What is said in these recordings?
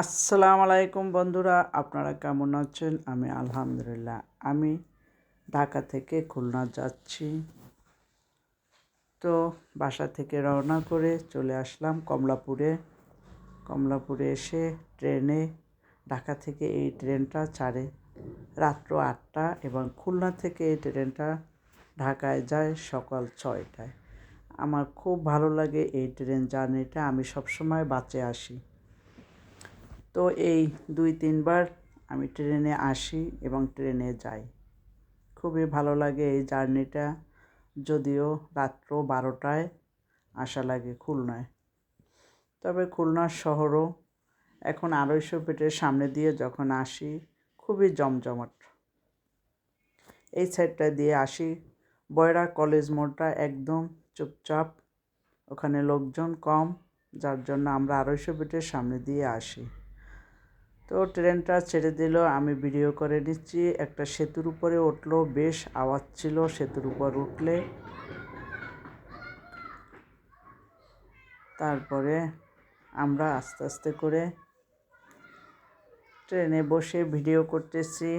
আসসালামু আলাইকুম বন্ধুরা, আপনারা কেমন আছেন? আমি আলহামদুলিল্লাহ। আমি ঢাকা থেকে খুলনা যাচ্ছি। তো বাসা থেকে রওনা করে চলে আসলাম কমলাপুরে এসে ট্রেনে, ঢাকা থেকে এই ট্রেনটা ছাড়ে রাত্র 8টা এবং খুলনা থেকে এই ট্রেনটা ঢাকায় যায় সকাল 6টায়। আমার খুব ভালো লাগে এই ট্রেন জার্নিটা। আমি সবসময় বাসে আসি। তো এই 2-3 বার আমি ট্রেনে আসি এবং ট্রেনে যাই। খুবই ভালো লাগে এই জার্নিটা। যদিও রাত্র 12টায় আসা লাগে খুলনায়। তবে খুলনা শহরও এখন 250 ফিটের সামনে দিয়ে যখন আসি খুবই জমজমাট। এই সাইডটা দিয়ে আসি, বয়রা কলেজ মোড়টা একদম চুপচাপ, ওখানে লোকজন কম, যার জন্য আমরা 250 ফিটের সামনে দিয়ে আসি। তো ট্রেনটা ছেড়ে দিল, আমি ভিডিও করে নিচ্ছি। একটা সেতুর উপরে উঠলো, বেশ আওয়াজ ছিল সেতুর উপর উঠলে। তারপরে আমরা আস্তে আস্তে করে ট্রেনে বসে ভিডিও করতেছি,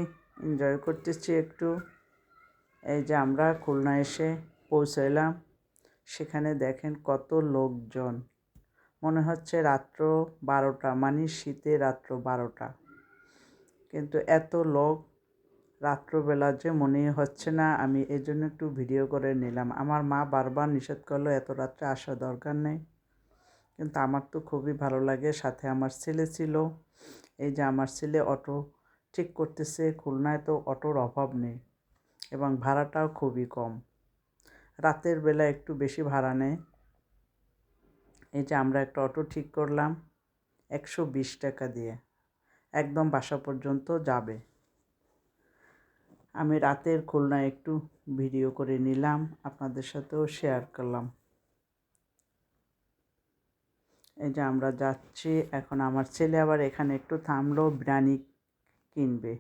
এনজয় করতেছি একটু। এই যে আমরা খুলনা এসে পৌঁছাইলাম, সেখানে দেখেন কত লোকজন। মনে হচ্ছে রাত্র 12টা, মানে শীতে রাত্র 12টা, কিন্তু এত লোক রাত্রবেলা যে মনেই হচ্ছে না। আমি এই জন্য একটু ভিডিও করে নিলাম। আমার মা বারবার নিষেধ করলো এত রাত্রে আসার দরকার নেই, কিন্তু আমার তো খুবই ভালো লাগে। সাথে আমার ছেলে ছিল। এই যে আমার ছেলে অটো ঠিক করতেছে। খুলনায় তো অটোর অভাব নেই এবং ভাড়াটাও খুবই কম। রাতের বেলা একটু বেশি ভাড়া নেয়। এই যে আমরা একটা অটো ঠিক করলাম 120 টাকা দিয়ে, একদম বাসা পর্যন্ত যাবে। আমি রাতের খুলনা একটু ভিডিও করে নিলাম, আপনাদের সাথেও শেয়ার করলাম। এই যে আমরা যাচ্ছি এখন। আমার ছেলে আবার এখানে একটু থামলো, বিরিয়ানি কিনবে।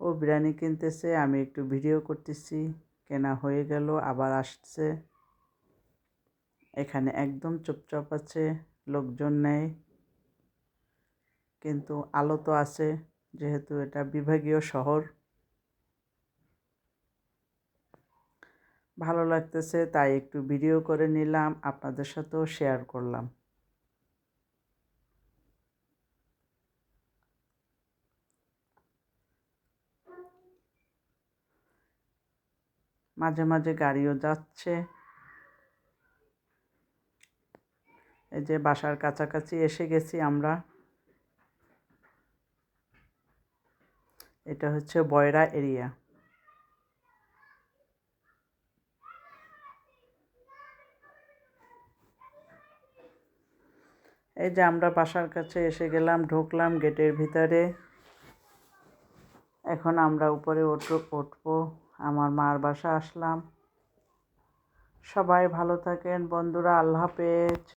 ও বিরিয়ানি কিনতেছে, আমি একটু ভিডিও করতেছি। কেনা হয়ে গেল, আবার আসছে। এখানে একদম চুপচাপ আছে, লোকজন নেই, কিন্তু আলো তো আছে যেহেতু এটা বিভাগীয় শহর। ভালো লাগতেছে তাই একটু ভিডিও করে নিলাম, আপনাদের সাথেও শেয়ার করলাম। মাঝে মাঝে গাড়িও যাচ্ছে। এই যে বাসার কাছাকাছি এসে গেছি আমরা। এটা হচ্ছে বয়রা এরিয়া। এই যে আমরা বাসার কাছে এসে গেলাম, ঢুকলাম গেটের ভিতরে। এখন আমরা উপরে উঠবো। আমার মার বাসা আসলাম। সবাই ভালো থাকেন বন্ধুরা, আল্লাহ হাফেজ।